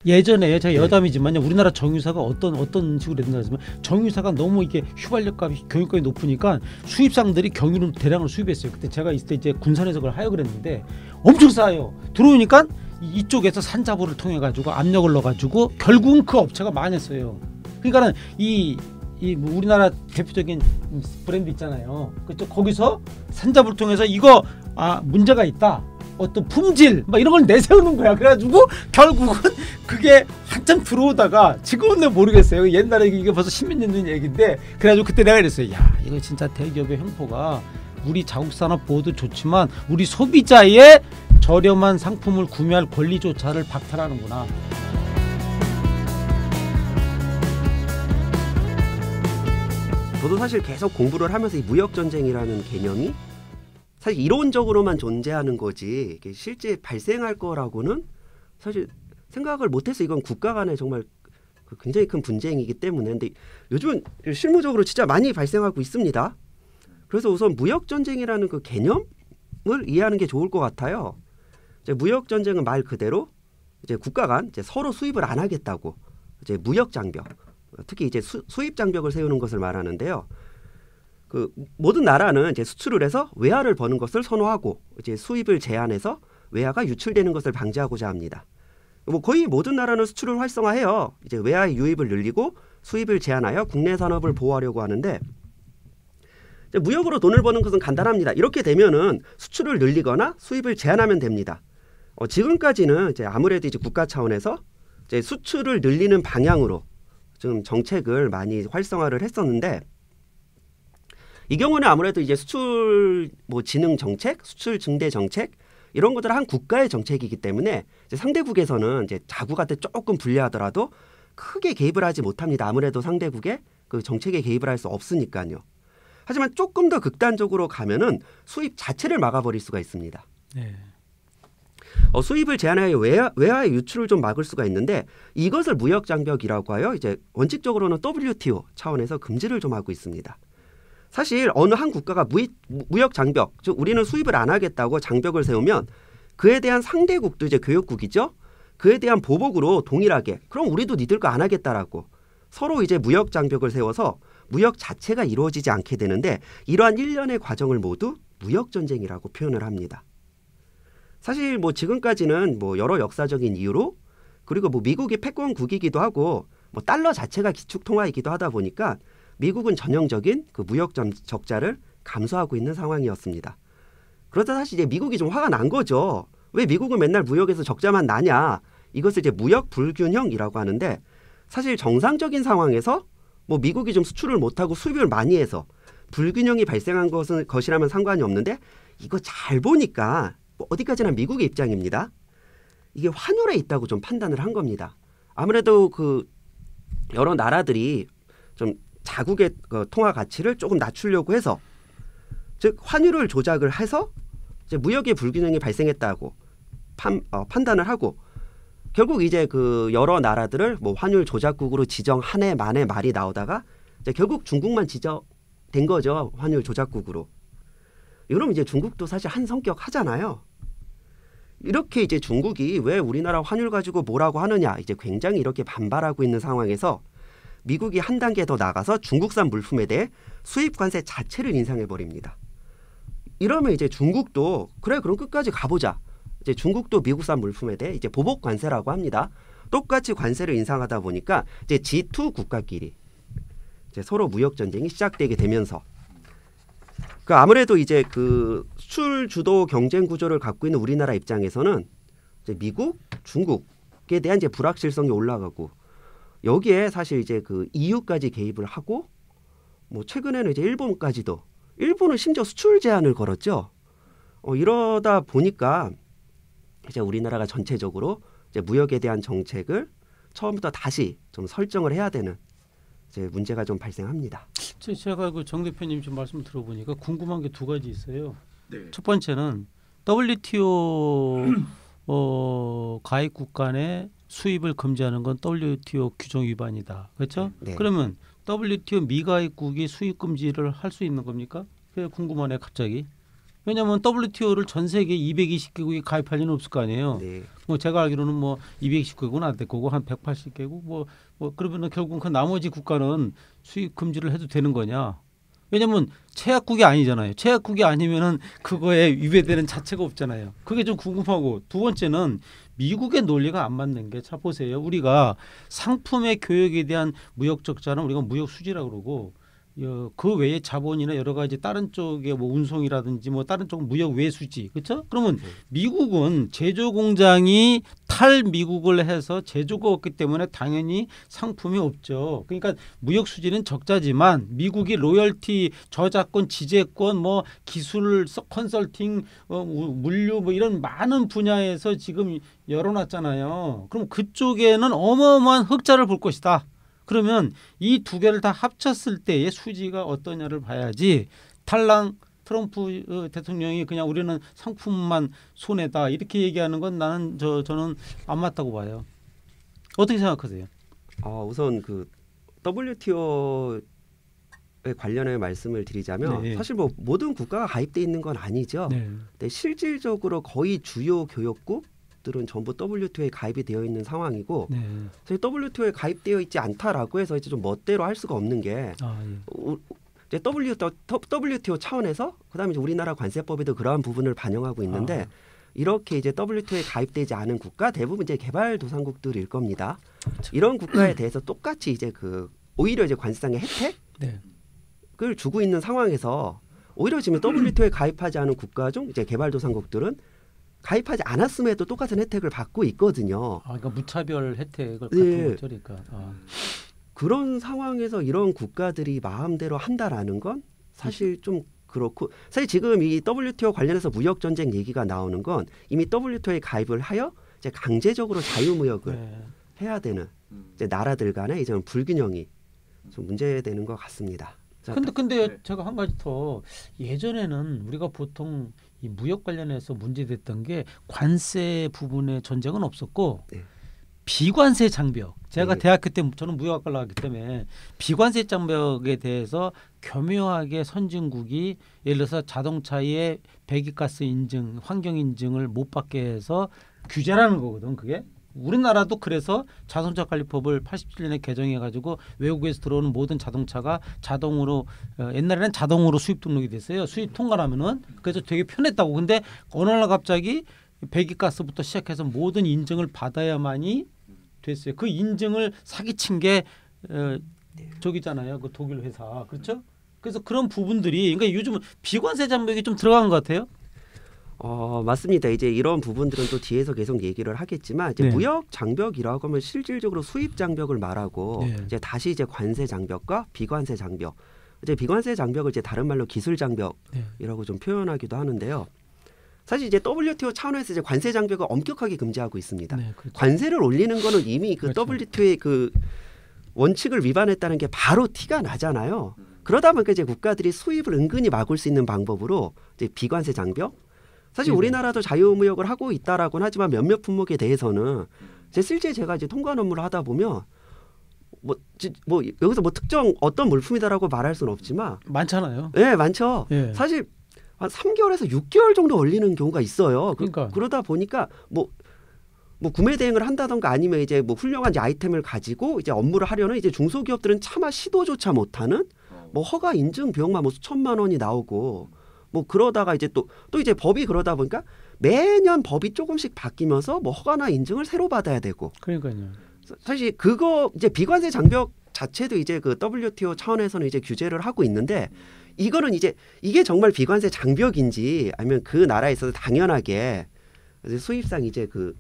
예전에 제가 여담이지만요. 우리나라 정유사가 어떤 식으로 된다면 정유사가 너무 이게 휘발유값이 경유값이 높으니까 수입상들이 경유를 대량으로 수입했어요. 그때 제가 있을 때 이제 군산에서 그걸 하여 그랬는데 엄청 싸요. 들어오니까 이쪽에서 산자부를 통해 가지고 압력을 넣어 가지고 결국은 그 업체가 망했어요. 그러니까는 뭐 우리나라 대표적인 브랜드 있잖아요. 그쪽 거기서 산자부를 통해서 이거 문제가 있다. 어떤 품질 막 이런 걸 내세우는 거야. 그래가지고 결국은 그게 한참 들어오다가 지금은 내가 모르겠어요. 옛날에 이게 벌써 10몇 년 전 얘기인데 그래가지고 그때 내가 그랬어요. 야 이거 진짜 대기업의 횡포가 우리 자국 산업 보호도 좋지만 우리 소비자의 저렴한 상품을 구매할 권리조차를 박탈하는구나. 저도 사실 계속 공부를 하면서 이 무역전쟁이라는 개념이 사실 이론적으로만 존재하는 거지 이게 실제 발생할 거라고는 사실 생각을 못해서 이건 국가 간에 정말 굉장히 큰 분쟁이기 때문에 근데 요즘은 실무적으로 진짜 많이 발생하고 있습니다. 그래서 우선 무역전쟁이라는 그 개념을 이해하는 게 좋을 것 같아요. 이제 무역전쟁은 말 그대로 이제 국가 간 이제 서로 수입을 안 하겠다고 이제 무역장벽 특히 이제 수입 장벽을 세우는 것을 말하는데요. 그 모든 나라는 이제 수출을 해서 외화를 버는 것을 선호하고 이제 수입을 제한해서 외화가 유출되는 것을 방지하고자 합니다. 뭐 거의 모든 나라는 수출을 활성화해요. 이제 외화의 유입을 늘리고 수입을 제한하여 국내 산업을 보호하려고 하는데 이제 무역으로 돈을 버는 것은 간단합니다. 이렇게 되면은 수출을 늘리거나 수입을 제한하면 됩니다. 지금까지는 이제 아무래도 이제 국가 차원에서 이제 수출을 늘리는 방향으로 좀 정책을 많이 활성화를 했었는데 이 경우는 아무래도 이제 수출 뭐 진흥 정책, 수출 증대 정책 이런 것들은 한 국가의 정책이기 때문에 이제 상대국에서는 이제 자국한테 조금 불리하더라도 크게 개입을 하지 못합니다. 아무래도 상대국의 그 정책에 개입을 할 수 없으니까요. 하지만 조금 더 극단적으로 가면은 수입 자체를 막아버릴 수가 있습니다. 네. 수입을 제한하여 외화의 유출을 좀 막을 수가 있는데 이것을 무역장벽이라고 하여 이제 원칙적으로는 WTO 차원에서 금지를 좀 하고 있습니다. 사실 어느 한 국가가 무역장벽, 즉 우리는 수입을 안 하겠다고 장벽을 세우면 그에 대한 상대국도 이제 교역국이죠. 그에 대한 보복으로 동일하게 그럼 우리도 니들 거 안 하겠다라고 서로 이제 무역장벽을 세워서 무역 자체가 이루어지지 않게 되는데 이러한 일련의 과정을 모두 무역전쟁이라고 표현을 합니다. 사실 뭐 지금까지는 뭐 여러 역사적인 이유로 그리고 뭐 미국이 패권국이기도 하고 뭐 달러 자체가 기축통화이기도 하다 보니까 미국은 전형적인 그 무역 적자를 감수하고 있는 상황이었습니다. 그러다 사실 이제 미국이 좀 화가 난 거죠. 왜 미국은 맨날 무역에서 적자만 나냐. 이것을 이제 무역 불균형이라고 하는데 사실 정상적인 상황에서 뭐 미국이 좀 수출을 못하고 수입을 많이 해서 불균형이 발생한 것이라면 상관이 없는데 이거 잘 보니까 뭐 어디까지나 미국의 입장입니다. 이게 환율에 있다고 좀 판단을 한 겁니다. 아무래도 그 여러 나라들이 좀 자국의 그 통화 가치를 조금 낮추려고 해서 즉 환율을 조작을 해서 이제 무역의 불균형이 발생했다고 판단을 하고 결국 이제 그 여러 나라들을 뭐 환율 조작국으로 지정한 해 만에 말이 나오다가 이제 결국 중국만 지정된 거죠. 환율 조작국으로. 그럼 이제 중국도 사실 한 성격 하잖아요. 이렇게 이제 중국이 왜 우리나라 환율 가지고 뭐라고 하느냐 이제 굉장히 이렇게 반발하고 있는 상황에서 미국이 한 단계 더 나가서 중국산 물품에 대해 수입 관세 자체를 인상해 버립니다. 이러면 이제 중국도 그래 그럼 끝까지 가보자. 이제 중국도 미국산 물품에 대해 이제 보복 관세라고 합니다. 똑같이 관세를 인상하다 보니까 이제 G2 국가끼리 이제 서로 무역 전쟁이 시작되게 되면서 그 아무래도 이제 그 수출 주도 경쟁 구조를 갖고 있는 우리나라 입장에서는 이제 미국, 중국에 대한 이제 불확실성이 올라가고 여기에 사실 이제 그 EU까지 개입을 하고 뭐 최근에는 이제 일본까지도 일본은 심지어 수출 제한을 걸었죠. 이러다 보니까 이제 우리나라가 전체적으로 이제 무역에 대한 정책을 처음부터 다시 좀 설정을 해야 되는 이제 문제가 좀 발생합니다. 제가 그 정 대표님 좀 말씀 들어보니까 궁금한 게 두 가지 있어요. 네. 첫 번째는 WTO 가입국 간의 수입을 금지하는 건 WTO 규정 위반이다. 그렇죠? 네. 그러면 WTO 미가입국이 수입 금지를 할 수 있는 겁니까? 그게 궁금하네 갑자기. 왜냐하면 WTO를 전 세계 220개국이 가입할 리는 없을 거 아니에요. 네. 뭐 제가 알기로는 뭐 220개국은 안 됐고 한 180개국 뭐 그러면은 결국 그 나머지 국가는 수입 금지를 해도 되는 거냐? 왜냐하면 최약국이 아니잖아요. 최약국이 아니면은 그거에 위배되는 자체가 없잖아요. 그게 좀 궁금하고 두 번째는 미국의 논리가 안 맞는 게 자 보세요. 우리가 상품의 교역에 대한 무역 적자는 우리가 무역 수지라고 그러고 그 외에 자본이나 여러 가지 다른 쪽의 뭐 운송이라든지 뭐 다른 쪽 무역 외수지 그렇죠? 그러면 미국은 제조 공장이 탈미국을 해서 제조가 없기 때문에 당연히 상품이 없죠. 그러니까 무역 수지는 적자지만 미국이 로열티, 저작권, 지재권, 뭐 기술 컨설팅, 물류 뭐 이런 많은 분야에서 지금 열어놨잖아요. 그럼 그쪽에는 어마어마한 흑자를 볼 것이다. 그러면 이 두 개를 다 합쳤을 때의 수지가 어떠냐를 봐야지 탈랑 트럼프 대통령이 그냥 우리는 상품만 손해다 이렇게 얘기하는 건 저는 안 맞다고 봐요. 어떻게 생각하세요? 우선 그 WTO에 관련해 말씀을 드리자면 네. 사실 뭐 모든 국가가 가입돼 있는 건 아니죠. 네. 근데 실질적으로 거의 주요 교역국 들은 전부 WTO에 가입이 되어 있는 상황이고 네. 사실 WTO에 가입되어 있지 않다라고 해서 이제 좀 멋대로 할 수가 없는 게 이제 WTO 차원에서 그다음에 이제 우리나라 관세법에도 그러한 부분을 반영하고 있는데 이렇게 이제 WTO에 가입되지 않은 국가 대부분 이제 개발도상국들일 겁니다. 그렇죠. 이런 국가에 대해서 똑같이 이제 오히려 이제 관세상의 혜택을 네. 주고 있는 상황에서 오히려 지금 WTO에 가입하지 않은 국가 중 이제 개발도상국들은 가입하지 않았음에도 똑같은 혜택을 받고 있거든요. 그러니까 무차별 혜택을 네. 같은 거죠, 그러니까. 그런 상황에서 이런 국가들이 마음대로 한다라는 건 사실 좀 그렇고 사실 지금 이 WTO 관련해서 무역 전쟁 얘기가 나오는 건 이미 WTO에 가입을 하여 이제 강제적으로 자유무역을 네. 해야 되는 이제 나라들 간의 이제 불균형이 좀 문제되는 것 같습니다. 근데 제가 한 가지 더 예전에는 우리가 보통 이 무역 관련해서 문제됐던 게 관세 부분의 전쟁은 없었고 네. 비관세 장벽. 제가 네. 대학교 때 저는 무역학과를 나왔기 때문에 비관세 장벽에 대해서 교묘하게 선진국이 예를 들어서 자동차의 배기가스 인증, 환경 인증을 못 받게 해서 규제라는 거거든. 그게. 우리나라도 그래서 자동차 관리법을 87년에 개정해가지고 외국에서 들어오는 모든 자동차가 자동으로 옛날에는 자동으로 수입 등록이 됐어요. 수입 통과하면은 그래서 되게 편했다고. 근데 어느 날 갑자기 배기가스부터 시작해서 모든 인증을 받아야만이 됐어요. 그 인증을 사기친 게 저기잖아요. 그 독일 회사 그렇죠? 그래서 그런 부분들이 그러니까 요즘은 비관세 장벽이 좀 들어간 것 같아요. 맞습니다. 이제 이런 부분들은 또 뒤에서 계속 얘기를 하겠지만 이제 네. 무역 장벽이라고 하면 실질적으로 수입 장벽을 말하고 네. 이제 다시 이제 관세 장벽과 비관세 장벽. 이제 비관세 장벽을 이제 다른 말로 기술 장벽이라고 네. 좀 표현하기도 하는데요. 사실 이제 WTO 차원에서 이제 관세 장벽을 엄격하게 금지하고 있습니다. 네, 그렇죠. 관세를 올리는 거는 이미 그 그렇죠. WTO의 그 원칙을 위반했다는 게 바로 티가 나잖아요. 그러다 보니까 이제 국가들이 수입을 은근히 막을 수 있는 방법으로 이제 비관세 장벽. 사실 네. 우리나라도 자유무역을 하고 있다라고는 하지만 몇몇 품목에 대해서는 실제 제가 이제 통관 업무를 하다 보면 뭐 여기서 뭐 특정 어떤 물품이다라고 말할 수는 없지만 많잖아요. 네, 많죠. 네. 사실 한 3개월에서 6개월 정도 걸리는 경우가 있어요. 그러니까. 그러다 보니까 뭐 구매 대행을 한다던가 아니면 이제 뭐 훌륭한 이제 아이템을 가지고 이제 업무를 하려는 이제 중소기업들은 차마 시도조차 못하는 뭐 허가 인증 비용만 뭐 수천만 원이 나오고 뭐 그러다가 이제 또 이제 법이 그러다 보니까 매년 법이 조금씩 바뀌면서 뭐 허가나 인증을 새로 받아야 되고. 그러니까요. 사실 그거 이제 비관세 장벽 자체도 이제 그 WTO 차원에서는 이제 규제를 하고 있는데 이거는 이제 이게 정말 비관세 장벽인지 아니면 그 나라에 있어서 당연하게 수입상 이제 그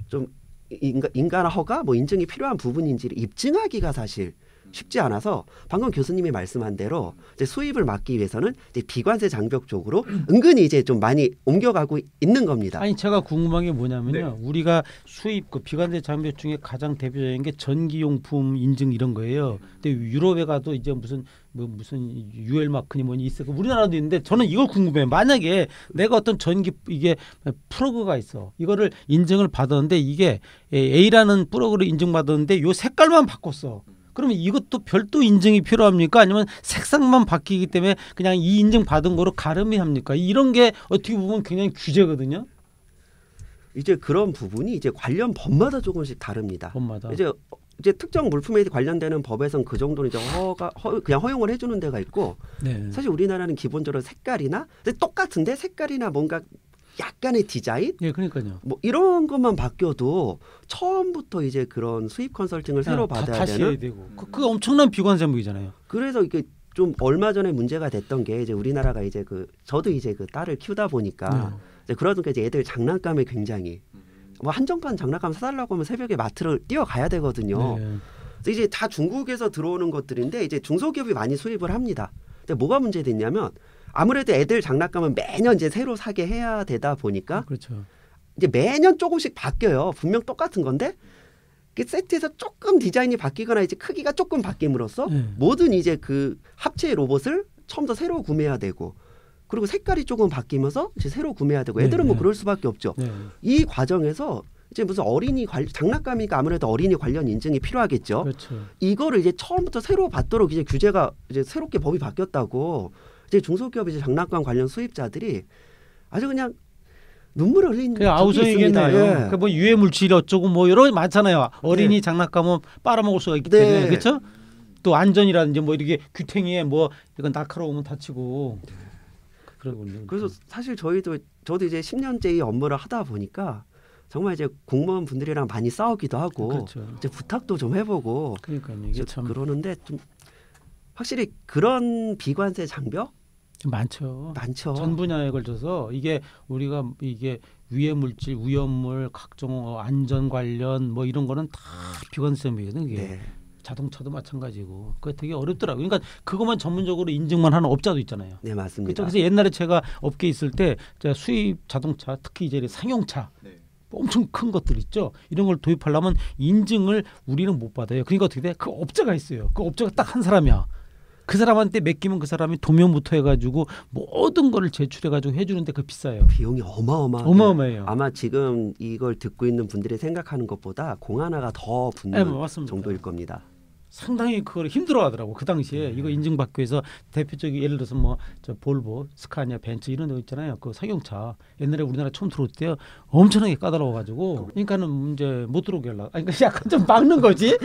좀 인가나 허가 뭐 인증이 필요한 부분인지를 입증하기가 사실 쉽지 않아서 방금 교수님이 말씀한 대로 이제 수입을 막기 위해서는 이제 비관세 장벽 쪽으로 은근히 이제 좀 많이 옮겨가고 있는 겁니다. 아니 제가 궁금한 게 뭐냐면요. 우리가 수입 그 비관세 장벽 중에 가장 대표적인 게 전기용품 인증 이런 거예요. 근데 유럽에 가도 이제 무슨 UL 마크니 뭐니 있어. 우리나라도 있는데 저는 이걸 궁금해요. 만약에 내가 어떤 전기 이게 플러그가 있어. 이거를 인증을 받았는데 이게 A라는 플러그를 인증받았는데 요 색깔만 바꿨어. 그러면 이것도 별도 인증이 필요합니까? 아니면 색상만 바뀌기 때문에 그냥 이 인증 받은 거로 가름이 합니까? 이런 게 어떻게 보면 굉장히 규제거든요. 이제 그런 부분이 이제 관련 법마다 조금씩 다릅니다. 법마다. 이제 특정 물품에 관련되는 법에선 그 정도는 이제 그냥 허용을 해주는 데가 있고, 네. 사실 우리나라는 기본적으로 색깔이나 근데 똑같은데 색깔이나 뭔가 약간의 디자인, 예, 그러니까요. 뭐 이런 것만 바뀌어도 처음부터 이제 그런 수입 컨설팅을 새로 받아야 다시 되는. 해야 되고. 그 엄청난 비관세무이잖아요. 그래서 이게 좀 얼마 전에 문제가 됐던 게 이제 우리나라가 이제 저도 이제 그 딸을 키우다 보니까 이제 그러니까 이제 애들 장난감에 굉장히 뭐 한정판 장난감 사달라고 하면 새벽에 마트를 뛰어가야 되거든요. 네. 그래서 이제 다 중국에서 들어오는 것들인데 이제 중소기업이 많이 수입을 합니다. 근데 뭐가 문제됐냐면 아무래도 애들 장난감은 매년 이제 새로 사게 해야 되다 보니까 그렇죠. 이제 매년 조금씩 바뀌어요. 분명 똑같은 건데 그 세트에서 조금 디자인이 바뀌거나 이제 크기가 조금 바뀜으로써 모든 이제 그 합체 로봇을 처음부터 새로 구매해야 되고, 그리고 색깔이 조금 바뀌면서 이제 새로 구매해야 되고, 애들은 뭐 그럴 수밖에 없죠. 이 과정에서 이제 무슨 장난감이니까 아무래도 어린이 관련 인증이 필요하겠죠. 그렇죠. 이거를 이제 처음부터 새로 받도록 이제 규제가 이제 새롭게 법이 바뀌었다고 이제 중소기업 이제 장난감 관련 수입자들이 아주 그냥 눈물을 흘린 적이 아우성이겠네요. 있습니다. 예. 그 뭐 유해 물질이 어쩌고 뭐 여러 가지 많잖아요. 어린이 장난감은 빨아먹을 수가 있기 때문에 그렇죠. 또 안전이라든지 뭐 이렇게 규탱이에 뭐 이건 날카로우면 다치고 그러군요. 그래서 사실 저도 이제 10년째 이 업무를 하다 보니까 정말 이제 공무원 분들이랑 많이 싸우기도 하고 그렇죠. 이제 부탁도 좀 해보고 그러니까요. 이게 참 그러는데 좀 확실히 그런 비관세 장벽 많죠. 전 분야에 걸쳐서 이게 우리가 이게 유해 물질, 위험물, 각종 안전 관련 뭐 이런 거는 다 비관세무거든요. 이게. 네. 자동차도 마찬가지고 그게 되게 어렵더라고요. 그러니까 그것만 전문적으로 인증만 하는 업자도 있잖아요. 네, 맞습니다. 그래서 옛날에 제가 업계에 있을 때 제가 수입 자동차, 특히 이제 상용차 엄청 큰 것들 있죠. 이런 걸 도입하려면 인증을 우리는 못 받아요. 그러니까 어떻게 돼? 그 업자가 있어요. 그 업자가 딱 한 사람이야. 그 사람한테 맡기면 그 사람이 도면부터 해가지고 모든 거를 제출해가지고 해주는데 그 비싸요. 비용이 어마어마해요. 아마 지금 이걸 듣고 있는 분들이 생각하는 것보다 공 하나가 더 붙는 정도일 겁니다. 상당히 그걸 힘들어하더라고 그 당시에. 이거 인증받기 위해서 대표적인 예를 들어서 뭐 저 볼보, 스카니아, 벤츠 이런 거 있잖아요. 그 상용차 옛날에 우리나라 처음 들어올 때요 엄청나게 까다로워가지고 그러니까는 이제 못 들어오게 하려고. 그러니까 약간 좀 막는 거지.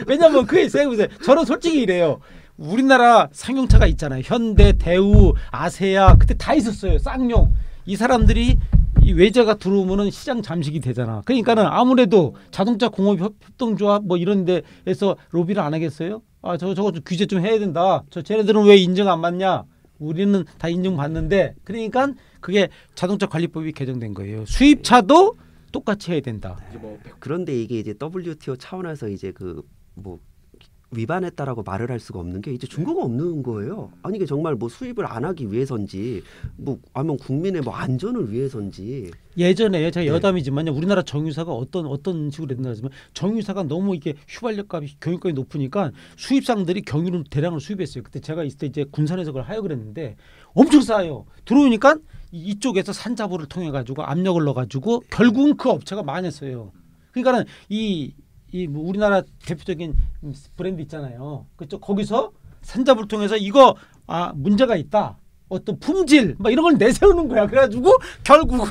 왜냐면 그게 생각해보세요. 저는 솔직히 이래요. 우리나라 상용차가 있잖아요. 현대, 대우, 아세아 그때 다 있었어요. 쌍용. 이 사람들이 이 외자가 들어오면은 시장 잠식이 되잖아. 그러니까는 아무래도 자동차 공업 협동조합 뭐 이런 데에서 로비를 안 하겠어요? 아, 저거 좀 규제 좀 해야 된다. 쟤네들은 왜 인증 안 받냐? 우리는 다 인증 받는데. 그러니까 그게 자동차 관리법이 개정된 거예요. 수입차도 똑같이 해야 된다. 그런데 이게 이제 WTO 차원에서 이제 뭐 위반했다라고 말을 할 수가 없는 게 이제 증거가 없는 거예요. 아니 이게 정말 뭐 수입을 안 하기 위해서인지 뭐 아니면 국민의 뭐 안전을 위해서인지. 예전에 제가 여담이지만요. 우리나라 정유사가 어떤 식으로 됐냐면 정유사가 너무 이게 휘발유값이 경유값이 높으니까 수입상들이 경유를 대량으로 수입했어요. 그때 제가 있을 때 이제 군산에서 그걸 하여 그랬는데 엄청 싸요. 들어오니까 이쪽에서 산자부를 통해 가지고 압력을 넣어 가지고 결국은 그 업체가 망했어요. 그러니까는 뭐 우리나라 대표적인 브랜드 있잖아요. 그쪽 거기서 산자부를 통해서 이거 문제가 있다. 어떤 품질 막 이런 걸 내세우는 거야. 그래가지고 결국은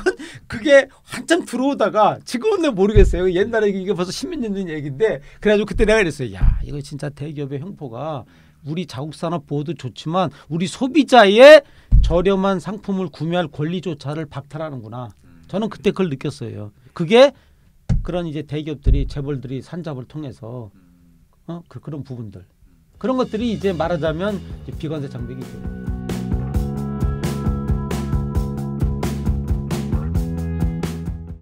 그게 한참 들어오다가 지금은 내가 모르겠어요. 옛날에 이게 벌써 10몇 년 전 얘기인데 그래가지고 그때 내가 그랬어요. 야 이거 진짜 대기업의 횡포가 우리 자국 산업 보호도 좋지만 우리 소비자의 저렴한 상품을 구매할 권리조차를 박탈하는구나. 저는 그때 그걸 느꼈어요. 그게 그런 이제 대기업들이 재벌들이 산잡을 통해서 그런 부분들 그런 것들이 이제 말하자면 이제 비관세 장벽이 돼요.